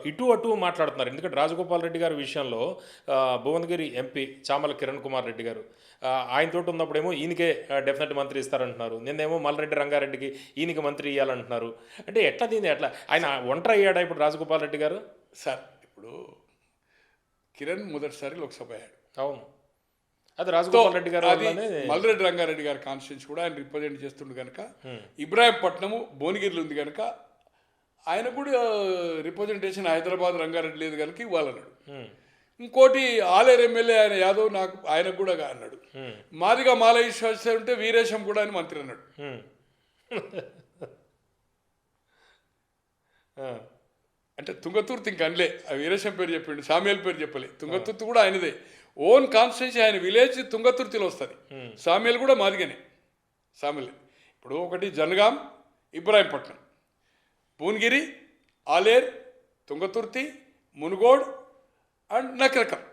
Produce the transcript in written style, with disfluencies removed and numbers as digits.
ఇటు అటు మాట్లాడుతున్నారు. ఎందుకంటే రాజగోపాల్ రెడ్డి గారి విషయంలో భువనగిరి ఎంపీ చామల కిరణ్ కుమార్ రెడ్డి గారు ఆయనతోటి ఉన్నప్పుడేమో ఈయనకే డెఫినెట్ మంత్రి ఇస్తారంటున్నారు. నిన్నేమో మల్రెడ్డి రంగారెడ్డికి ఈయనకి మంత్రి ఇవ్వాలంటున్నారు. అంటే ఎట్లా దీన్ని ఎట్లా ఆయన ఒంటరి అయ్యాడా ఇప్పుడు రాజగోపాల్ రెడ్డి గారు? సార్ ఇప్పుడు కిరణ్ మొదటిసారి లోక్సభ అయ్యాడు. అవును, అది రాజగోపాల్ రెడ్డి గారు మల్రెడ్డి రంగారెడ్డి గారి కాన్స్టిట్యూన్సీ కూడా ఆయన రిప్రజెంట్ చేస్తుండే కనుక, ఇబ్రాహీంపట్నము భువనగిరిలో ఉంది కనుక ఆయన కూడా రిప్రజెంటేషన్ హైదరాబాద్ రంగారెడ్డి లేదు కనుక ఇవ్వాలన్నాడు. ఇంకోటి ఆలేరు ఎమ్మెల్యే ఆయన యాదవ్ నాకు ఆయనకు కూడా అన్నాడు. మాదిగా మాలయేశ్వర ఉంటే వీరేశం కూడా ఆయన మంత్రి అన్నాడు. అంటే తుంగతుర్తి ఇంక అనలే, ఆ వీరేశం పేరు చెప్పిండు, సామ్యాల పేరు చెప్పలే. తుంగతుర్తి కూడా ఆయనదే, ఓన్ కాన్స్టిట్యున్సీ, ఆయన విలేజ్ తుంగతుర్తిలో వస్తుంది. సామ్యాలు కూడా మాదిగానే, సామ్యాలే. ఇప్పుడు ఒకటి జనగాం, ఇబ్రాహీంపట్నం, భువనగిరి, ఆలేర్, తుంగతుర్తి, మునుగోడ్ అండ్ నకరకల్.